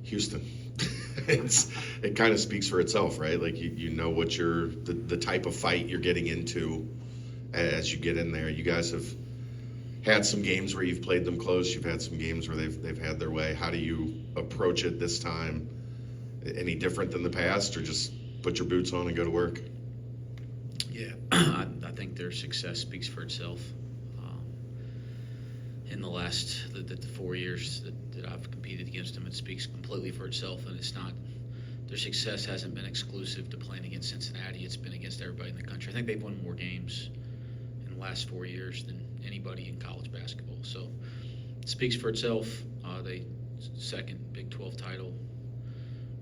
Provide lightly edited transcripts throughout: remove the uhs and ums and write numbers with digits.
Houston. It kind of speaks for itself, right? Like you know what the type of fight you're getting into as you get in there. You guys have had some games where you've played them close. You've had some games where they've had their way. How do you approach it this time? Any different than the past, or just put your boots on and go to work? Yeah, I think their success speaks for itself. In the last the 4 years that I've competed against them, it speaks completely for itself, and it's not. Their success hasn't been exclusive to playing against Cincinnati. It's been against everybody in the country. I think they've won more games in the last 4 years than anybody in college basketball. So it speaks for itself. They second Big 12 title,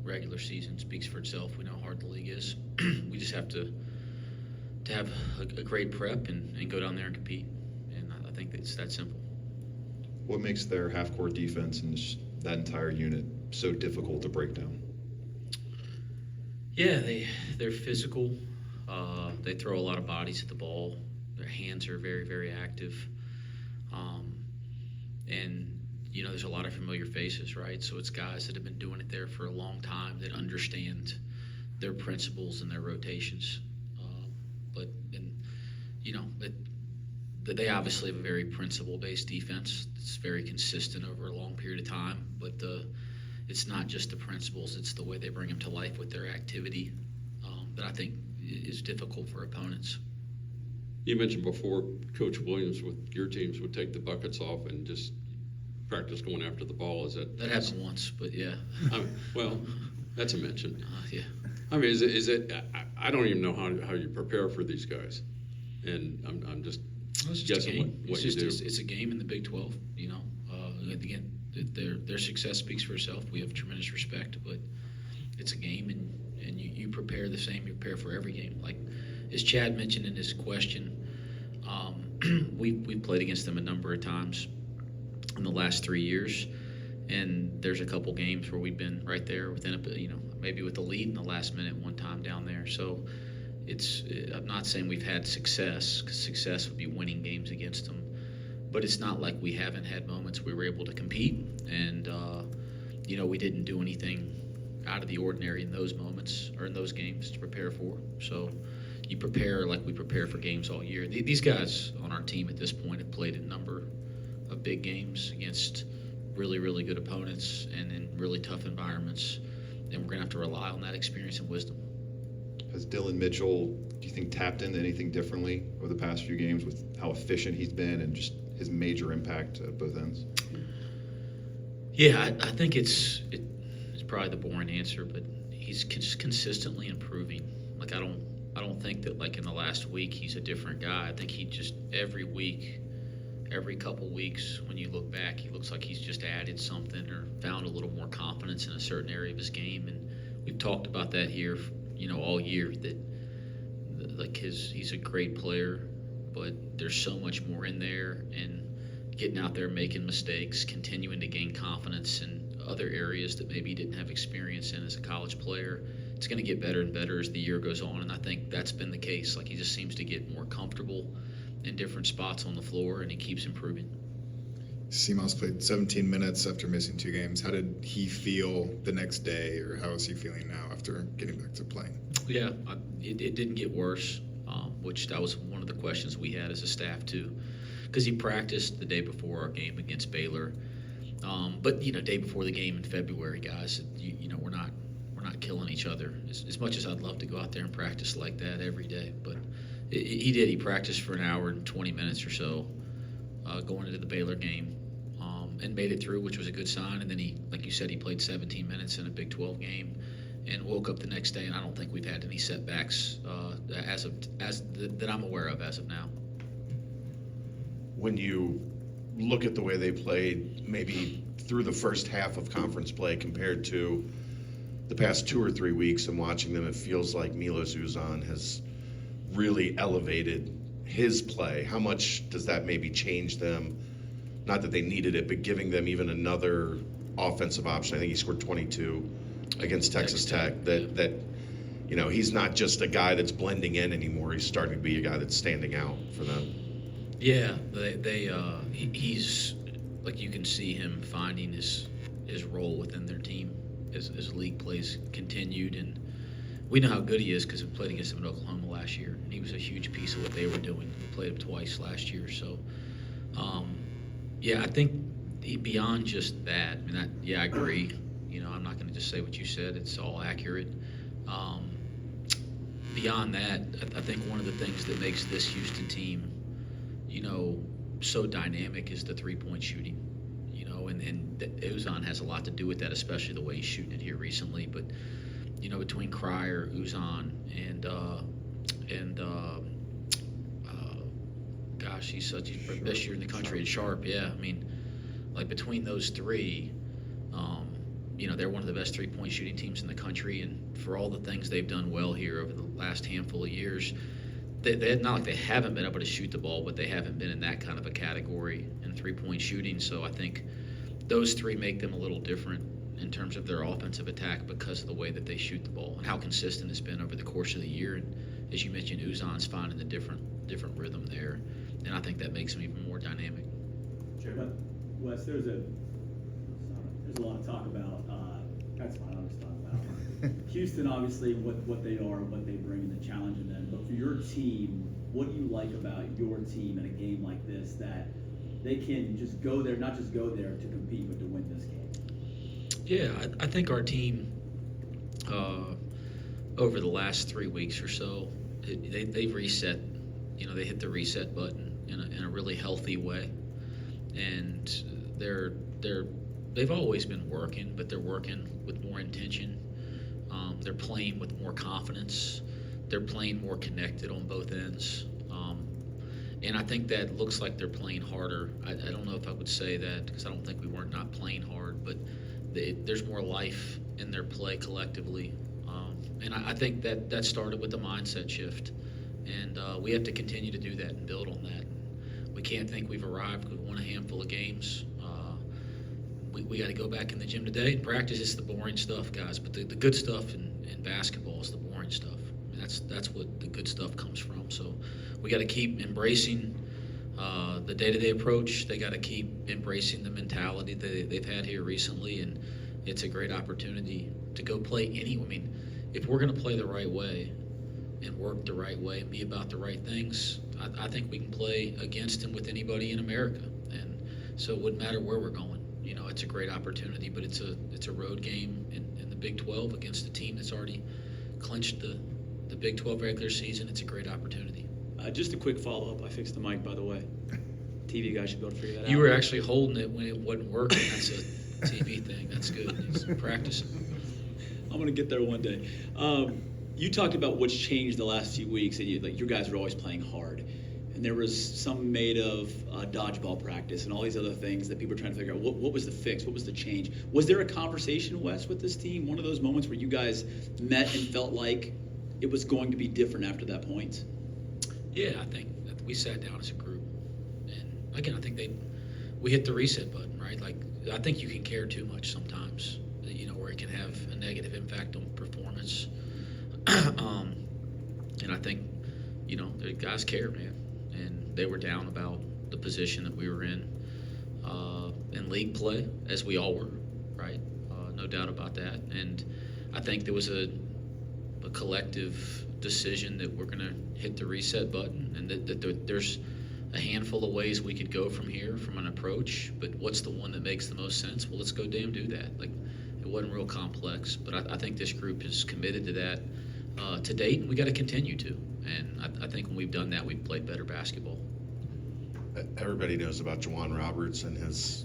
regular season speaks for itself. We know how hard the league is. We just have to have a great prep and go down there and compete. And I think it's that simple. What makes their half-court defense and that entire unit so difficult to break down? Yeah, they're physical. They throw a lot of bodies at the ball. Their hands are very, very active. And, there's a lot of familiar faces, right? So it's guys that have been doing it there for a long time that understand their principles and their rotations. They obviously have a very principle-based defense. It's very consistent over a long period of time, but it's not just the principles, it's the way they bring them to life with their activity that I think is difficult for opponents. You mentioned before Coach Williams with your teams would take the buckets off and just practice going after the ball. Is that happened once, but yeah. Well, that's a mention. Yeah. I mean, is it? I don't even know how you prepare for these guys, and I'm just guessing what you do. It's a game in the Big 12. Again, their success speaks for itself. We have tremendous respect, but it's a game, and you prepare the same. You prepare for every game. Like as Chad mentioned in his question, we've played against them a number of times in the last 3 years, and there's a couple games where we've been right there within maybe with the lead in the last minute one time down there. So I'm not saying we've had success, because success would be winning games against them, but it's not like we haven't had moments we were able to compete, and we didn't do anything out of the ordinary in those moments or in those games to prepare for. So you prepare like we prepare for games all year. These guys on our team at this point have played a number of big games against really, really good opponents and in really tough environments, and we're going to have to rely on that experience and wisdom. Has Dylan Mitchell, do you think, tapped into anything differently over the past few games with how efficient he's been and just his major impact at both ends? Yeah, I think it's probably the boring answer, but he's just consistently improving. Like I don't think that like in the last week he's a different guy. I think he just every week, every couple weeks, when you look back, he looks like he's just added something or found a little more confidence in a certain area of his game. And we've talked about that here, all year, that like he's a great player, but there's so much more in there, and getting out there, making mistakes, continuing to gain confidence in other areas that maybe he didn't have experience in as a college player. It's going to get better and better as the year goes on, and I think that's been the case. Like he just seems to get more comfortable in different spots on the floor, and he keeps improving. Seamouse played 17 minutes after missing 2 games. How did he feel the next day, or how is he feeling now after getting back to playing? Yeah, it didn't get worse, which that was one of the questions we had as a staff too, because he practiced the day before our game against Baylor. But day before the game in February, guys, we're not killing each other. As much as I'd love to go out there and practice like that every day, but he did. He practiced for an hour and 20 minutes or so going into the Baylor game, and made it through, which was a good sign. And then he, like you said, he played 17 minutes in a Big 12 game, and woke up the next day. And I don't think we've had any setbacks that I'm aware of as of now. When you look at the way they played, maybe through the first half of conference play compared to the past 2 or 3 weeks, and watching them, it feels like Milos Uzan has really elevated his play. How much does that maybe change them? Not that they needed it, but giving them even another offensive option. I think he scored 22 against Texas Tech. That he's not just a guy that's blending in anymore. He's starting to be a guy that's standing out for them. Yeah, he's like, you can see him finding his role within their team. as league plays continued, and we know how good he is because we played against him in Oklahoma last year. He was a huge piece of what they were doing. We played him twice last year, so yeah, I think beyond just that, I agree. I'm not going to just say what you said; it's all accurate. Beyond that, I think one of the things that makes this Houston team, so dynamic is the three-point shooting. And Uzan has a lot to do with that, especially the way he's shooting it here recently. But between Cryer, Uzan, and gosh, he's best shooter in the country, and Sharp. Yeah, between those three, they're one of the best three-point shooting teams in the country, and for all the things they've done well here over the last handful of years, they not like they haven't been able to shoot the ball, but they haven't been in that kind of a category in three-point shooting. So I think those three make them a little different in terms of their offensive attack because of the way that they shoot the ball and how consistent it's been over the course of the year. And as you mentioned, Uzan's finding a different rhythm there, and I think that makes them even more dynamic. Sure. Wes, there's a lot of talk about. That's fine. I'm just talking about Houston. Obviously, what they are, what they bring, and the challenge in them. But for your team, what do you like about your team in a game like this that they can just go there, not just go there to compete, but to win this game? Yeah, I think our team over the last 3 weeks or so, they've reset. They hit the reset button in a really healthy way, and they've always been working, but they're working with more intention. They're playing with more confidence. They're playing more connected on both ends. And I think that looks like they're playing harder. I don't know if I would say that because I don't think we weren't not playing hard, but there's more life in their play collectively. And I think that started with the mindset shift. And we have to continue to do that and build on that. We can't think we've arrived. We've won a handful of games. We got to go back in the gym today and practice. It's the boring stuff, guys. But the good stuff in basketball is the boring stuff. That's what the good stuff comes from. So we got to keep embracing the day-to-day approach. They got to keep embracing the mentality that they've had here recently, and it's a great opportunity to go play if we're going to play the right way and work the right way and be about the right things, I think we can play against and with anybody in America. And so it wouldn't matter where we're going. It's a great opportunity, but it's a road game in the Big 12 against a team that's already clinched the Big 12 regular season. It's a great opportunity. Just a quick follow-up. I fixed the mic, by the way. TV guys should be able to figure that out. You were actually holding it when it wasn't working. That's a TV thing. That's good. It's practicing. I'm going to get there one day. You talked about what's changed the last few weeks, and your guys were always playing hard. And there was some made of dodgeball practice and all these other things that people were trying to figure out. What was the fix? What was the change? Was there a conversation, Wes, with this team? One of those moments where you guys met and felt like it was going to be different after that point? Yeah, I think that we sat down as a group. And again, I think we hit the reset button, right? I think you can care too much sometimes, where it can have a negative impact on performance. And I think, the guys care, man. And they were down about the position that we were in league play, as we all were, right? No doubt about that. And I think there was a collective decision that we're going to hit the reset button, and that there's a handful of ways we could go from here from an approach, but what's the one that makes the most sense? Well, let's go damn do that. It wasn't real complex, but I think this group is committed to that to date, and we got to continue to. And I think when we've done that, we've played better basketball. Everybody knows about Juwan Roberts and his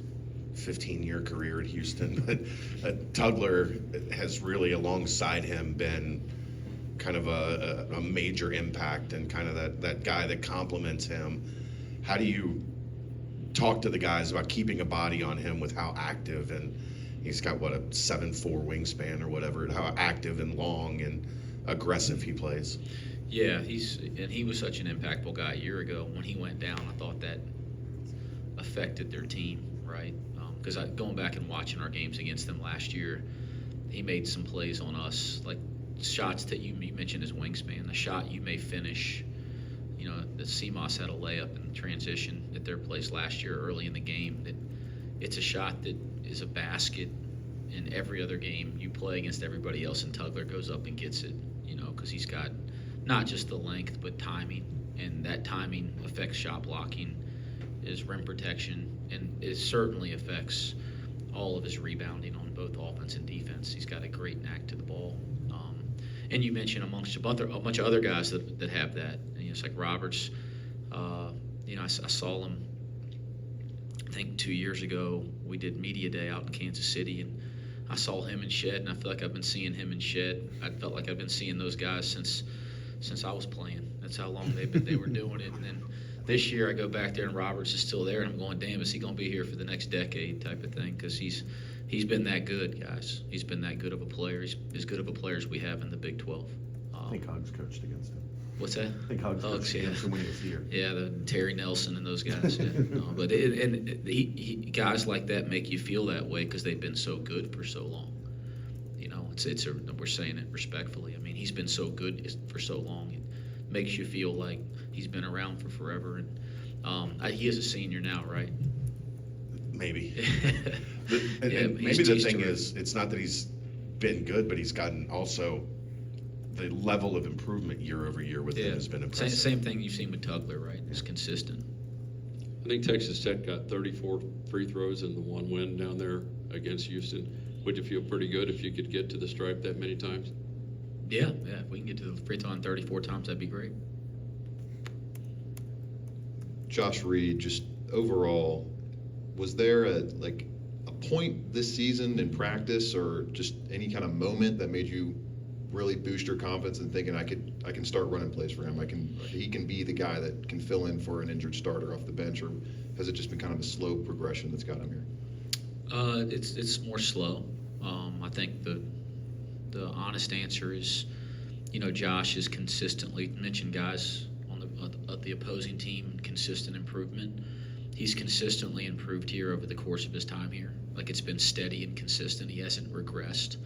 15-year career at Houston, but Tugler has really, alongside him, been kind of a major impact and kind of that guy that complements him. How do you talk to the guys about keeping a body on him with how active, and he's got, a 7'4" wingspan or whatever, how active and long and aggressive he plays? Yeah, he was such an impactful guy a year ago. When he went down, I thought that affected their team, right? Because going back and watching our games against them last year, he made some plays on us, like shots that you mentioned his wingspan, the shot you may finish. The CMOS had a layup in transition at their place last year early in the game. It's a shot that is a basket, in every other game you play against everybody else, and Tugler goes up and gets it, because he's got not just the length but timing, and that timing affects shot blocking, his rim protection, and it certainly affects all of his rebounding on both offense and defense. He's got a great knack to the ball. And you mentioned amongst a bunch of other guys that have that. And, it's like Roberts. I saw him, I think 2 years ago, we did media day out in Kansas City, and I saw him in Shed, and I feel like I've been seeing him in Shed. I felt like I've been seeing those guys since I was playing. That's how long they were doing it. And then this year I go back there and Roberts is still there, and I'm going, damn, is he going to be here for the next decade type of thing? Because he's been that good, guys. He's been that good of a player. He's as good of a player as we have in the Big 12. I think Huggs coached against him. What's that? I think Huggs coached against him when he was here. Yeah, the Terry Nelson and those guys. Yeah. No, but guys like that make you feel that way because they've been so good for so long. We're saying it respectfully. I mean, he's been so good for so long. It makes you feel like he's been around for forever. And he is a senior now, right? Maybe. Yeah, Maybe he's the thing terrific. is, it's not that he's been good, but he's gotten also the level of improvement year over year with him has been impressive. Same thing you've seen with Tugler, right? It's consistent. I think Texas Tech got 34 free throws in the one win down there against Houston. Would you feel pretty good if you could get to the stripe that many times? Yeah. If we can get to the free throw line 34 times, that'd be great. Josh Reed, just overall, was there a point this season in practice or just any kind of moment that made you really boost your confidence in thinking I can start running plays for him? He can be the guy that can fill in for an injured starter off the bench, or has it just been kind of a slow progression that's got him here? It's more slow. I think the honest answer is, Josh has consistently mentioned guys on the opposing team, consistent improvement. He's consistently improved here over the course of his time here. Like, it's been steady and consistent. He hasn't regressed.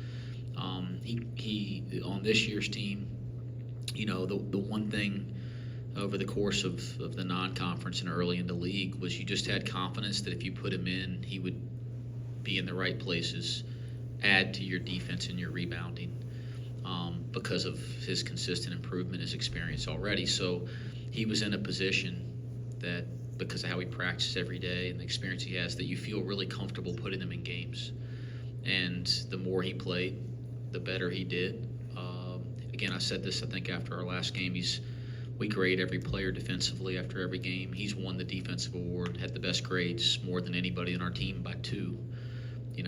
He on this year's team, the one thing over the course of the non-conference and early in the league was you just had confidence that if you put him in, he would be in the right places, add to your defense and your rebounding, because of his consistent improvement, his experience already. So he was in a position that, because of how he practices every day and the experience he has, that you feel really comfortable putting him in games. And the more he played, the better he did. Again, I said this, I think, after our last game. We grade every player defensively after every game. He's won the defensive award, had the best grades more than anybody on our team by 2.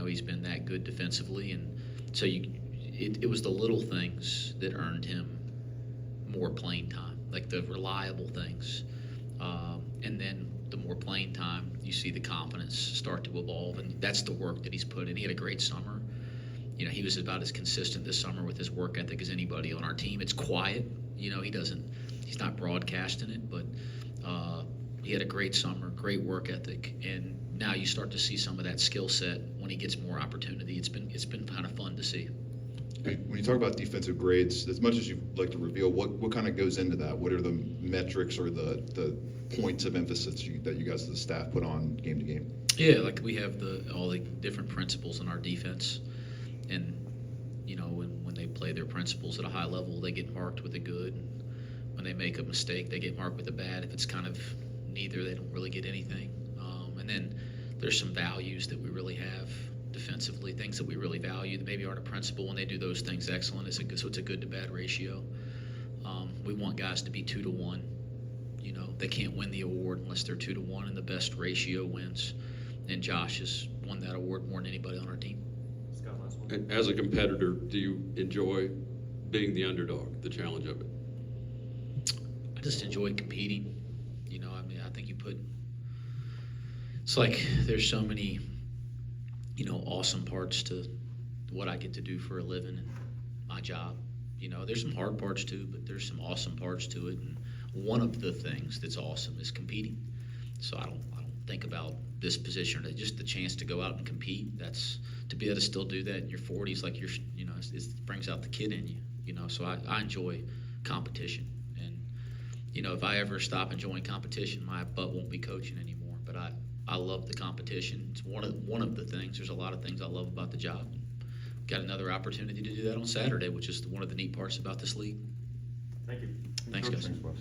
He's been that good defensively. And so it was the little things that earned him more playing time, like the reliable things. And then the more playing time, you see the confidence start to evolve, and that's the work that he's put in. He had a great summer. He was about as consistent this summer with his work ethic as anybody on our team. It's quiet. He's not broadcasting it, but he had a great summer, great work ethic, and now you start to see some of that skill set when he gets more opportunity. It's been kind of fun to see. When you talk about defensive grades, as much as you'd like to reveal, what kind of goes into that? What are the metrics or the points of emphasis that you guys as the staff put on game to game? Yeah, like we have all the different principles in our defense, and when they play their principles at a high level, they get marked with a good. When they make a mistake, they get marked with a bad. If it's kind of neither, they don't really get anything. And then there's some values that we really have defensively, things that we really value that maybe aren't a principle. When they do those things, excellent. So it's a good to bad ratio. We want guys to be 2 to 1. They can't win the award unless they're 2 to 1, and the best ratio wins. And Josh has won that award more than anybody on our team. Scott, last one. As a competitor, do you enjoy being the underdog, the challenge of it? I just enjoy competing. I think it's like there's so many, awesome parts to what I get to do for a living and my job. There's some hard parts too, but there's some awesome parts to it. And one of the things that's awesome is competing. So I don't think about this position or just the chance to go out and compete. That's to be able to still do that in your 40s, like it brings out the kid in you. So I enjoy competition. And if I ever stop enjoying competition, my butt won't be coaching anymore. But I love the competition. It's one of the things. There's a lot of things I love about the job. got another opportunity to do that on Saturday, which is one of the neat parts about this league. Thank you. Thanks, guys. Thanks, Wes.